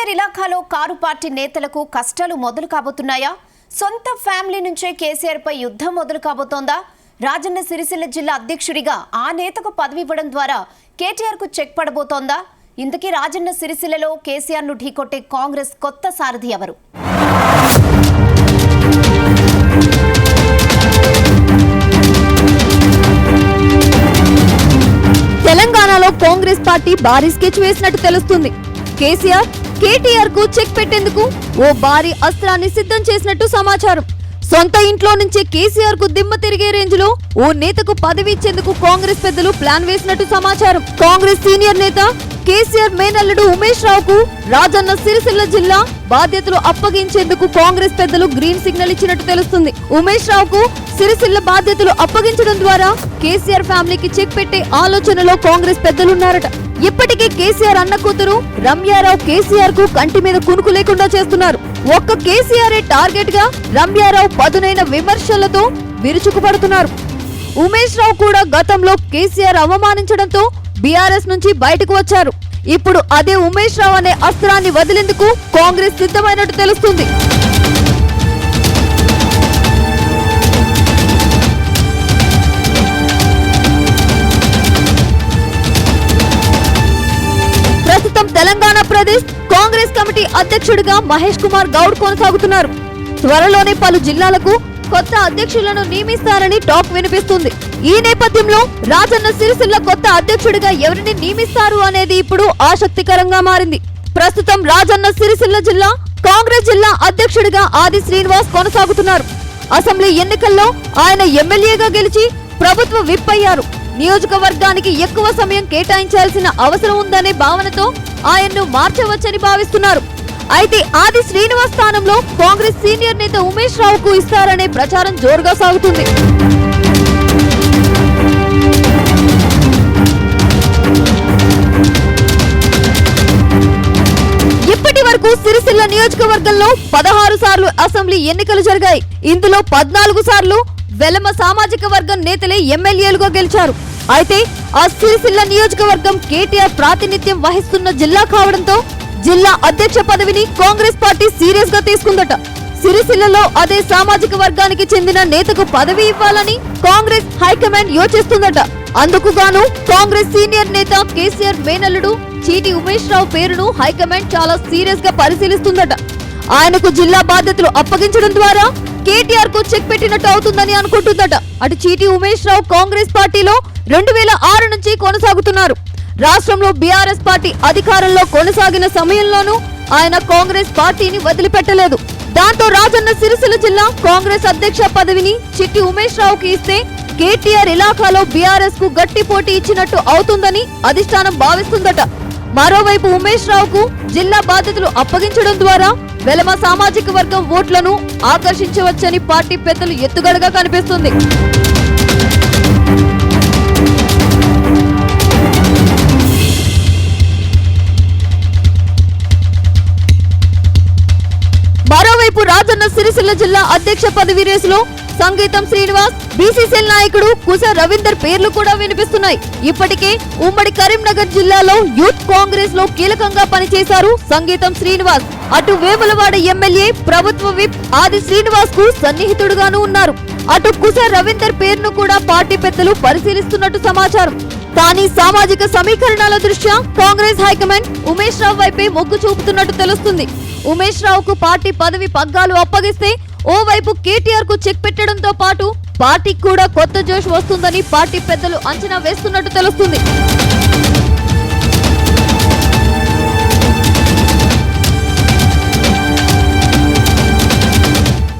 KCR ఇలాఖాలో car party నేతలకు కష్టాలు మొదలు కాబోతున్నాయా? సొంత ఫ్యామిలీ నుంచే కేసీఆర్ పై యుద్ధం మొదలు కాబోతోందా? రాజన్న సిరిసిల్ల జిల్లా అధ్యక్షుడిగా ఆ నేతకు పదవి ఇవ్వడం ద్వారా కేటీఆర్ కు చెక్ పడబోతోందా? ఇందుకే రాజన్న సిరిసిల్లలో కేసీఆర్ ను ఢీకొట్టే కాంగ్రెస్ కొత్త సారథి ఎవరు? తెలంగాణలో కాంగ్రెస్ పార్టీ భారీ స్కెచ్ వేసినట్టు తెలుస్తుంది. కేటీఆర్ కు చెక్ పెట్టేందుకు ఓ భారీ అస్త్రాన్ని సిద్ధం చేసినట్టు సమాచారం. సొంత ఇంట్లో నుంచే కేసీఆర్ కు దిమ్మ తిరిగే రేంజ్ లో ఓ నేతకు పదవి ఇచ్చేందుకు కాంగ్రెస్ పెద్దలు ప్లాన్ వేసినట్టు సమాచారం. కాంగ్రెస్ సీనియర్ నేత కేసీఆర్ మేనల్లుడు ఉమేష్ రావుకు రాజన్న సిరిసిల్ల జిల్లా బాధ్యతలు అప్పగించేందుకు కాంగ్రెస్ పెద్దలు గ్రీన్ సిగ్నల్ ఇచ్చినట్టు తెలుస్తుంది. ఉమేష్ రావుకు సిరిసిల్ల బాధ్యతలు అప్పగించడం ద్వారా కేసీఆర్ ఫ్యామిలీకి చెక్ పెట్టే ఆలోచనలో కాంగ్రెస్ పెద్దలున్నారట. ఇప్పటికే కేసీఆర్ అన్న కూతురు రమ్యారావు కేసీఆర్ కు కంటి మీద కునుకు లేకుండా చేస్తున్నారు. ఒక్క కేసీఆర్ టార్గెట్ గా రమ్యారావు పదునైన విమర్శలతో విరుచుకుపడుతున్నారు. ఉమేష్ రావు కూడా గతంలో కేసీఆర్ అవమానించడంతో బీఆర్ఎస్ నుంచి బయటకు వచ్చారు. ఇప్పుడు అదే ఉమేష్ రావు అనే అస్త్రాన్ని వదిలేందుకు కాంగ్రెస్ సిద్ధమైనట్టు తెలుస్తుంది. ప్రస్తుతం తెలంగాణ ప్రదేశ్ కాంగ్రెస్ కమిటీ అధ్యక్షుడిగా మహేష్ కుమార్ గౌడ్ కొనసాగుతున్నారు. త్వరలోనే పలు జిల్లాలకు కొత్త అధ్యక్షులను నియమిస్తారని టాక్ వినిపిస్తుంది. ఈ నేపథ్యంలో రాజన్న సిరిసిల్ల కొత్త అధ్యక్షుడిగా ఎవరిని నియమిస్తారు అనేది ఇప్పుడు ఆసక్తికరంగా మారింది. ప్రస్తుతం రాజన్న సిరిసిల్ల జిల్లా కాంగ్రెస్ జిల్లా అధ్యక్షుడిగా ఆది శ్రీనివాస్ కొనసాగుతున్నారు. అసెంబ్లీ ఎన్నికల్లో ఆయన ఎమ్మెల్యేగా గెలిచి ప్రభుత్వ విప్ అయ్యారు. నియోజకవర్గానికి ఎక్కువ సమయం కేటాయించాల్సిన అవసరం ఉందనే భావనతో ఆయన్ను మార్చవచ్చని భావిస్తున్నారు. అయితే ఆది శ్రీనివాస్ స్థానంలో కాంగ్రెస్ సీనియర్ నేత ఉమేష్ రావుకు ఇస్తారనే ప్రచారం జోరుగా సాగుతుంది. ఇప్పటి వరకు సిరిసిల్ల నియోజకవర్గంలో 16 సార్లు అసెంబ్లీ ఎన్నికలు జరిగాయి. ఇందులో 14 సార్లు వెలమ సామాజిక వర్గం నేతలే ఎమ్మెల్యేలుగా గెలిచారు. అయితే ఆ సిరిసిల్ల నియోజకవర్గం కేటీఆర్ ప్రాతినిధ్యం వహిస్తున్న జిల్లా కావడంతో జిల్లా అధ్యక్ష పదవిని కాంగ్రెస్ పార్టీ సీరియస్ గా తీసుకుందట. సిరిసిల్లలో అదే సామాజిక వర్గానికి చెందిన నేతకు పదవి ఇవ్వాలని కాంగ్రెస్ హైకమాండ్ యోచిస్తుందట. అందుకు గాను కాంగ్రెస్ సీనియర్ నేత కేసీఆర్ మేనల్లుడు చీటి ఉమేష్ రావు పేరును హైకమాండ్ చాలా సీరియస్ గా పరిశీలిస్తుందట. ఆయనకు జిల్లా బాధ్యతలు అప్పగించడం ద్వారా కేటీఆర్ కు చెక్ పెట్టినట్టు అవుతుందని అనుకుంటుందట. అటు చీటి ఉమేష్ రావు కాంగ్రెస్ పార్టీలో 2006 నుంచి కొనసాగుతున్నారు. రాష్ట్రంలో బీఆర్ఎస్ పార్టీ అధికారంలో కొనసాగిన సమయంలోనూ ఆయన కాంగ్రెస్ పార్టీని వదిలిపెట్టలేదు. దాంతో రాజన్న సిరిసిల్ల జిల్లా కాంగ్రెస్ అధ్యక్ష పదవిని చిట్టి ఉమేష్ రావుకి ఇస్తే కేటీఆర్ ఇలాఖాలో బీఆర్ఎస్ కు గట్టి పోటీ ఇచ్చినట్టు అవుతుందని అధిష్టానం భావిస్తుందట. మరోవైపు ఉమేష్ రావుకు జిల్లా బాధ్యతలు అప్పగించడం ద్వారా వెలమ సామాజిక వర్గం ఓట్లను ఆకర్షించవచ్చని పార్టీ పెద్దలు ఎత్తుగడగా కనిపిస్తుంది. మరోవైపు రాజన్న సిరిసిల్ల జిల్లా అధ్యక్ష పదవి రేసులో సంగీతం శ్రీనివాస్, బీసీసీఎల్ నాయకుడు కుస రవీందర్ పేర్లు కూడా వినిపిస్తున్నాయి. ఇప్పటికే ఉమ్మడి కరీంనగర్ జిల్లాలో యూత్ కాంగ్రెస్ లో కీలకంగా పనిచేశారు సంగీతం శ్రీనివాస్. అటు వేములవాడ ఎమ్మెల్యే ప్రభుత్వ విప్ ఆది శ్రీనివాస్ కు సన్నిహితుడుగాను ఉన్నారు. అటు కుస రవీందర్ పేరును కూడా పార్టీ పెద్దలు పరిశీలిస్తున్నట్టు సమాచారం. కానీ సామాజిక సమీకరణాల దృష్ట్యా కాంగ్రెస్ హైకమాండ్ ఉమేష్ రావు వైపే మొగ్గు చూపుతున్నట్టు తెలుస్తుంది. ఉమేష్ రావుకు పార్టీ పదవి పగ్గాలు అప్పగిస్తే ఓవైపు కేటీఆర్ కు చెక్ పెట్టడంతో పాటు పార్టీకి కూడా కొత్త జోష్ వస్తుందని పార్టీ పెద్దలు అంచనా వేస్తున్నట్టు తెలుస్తుంది.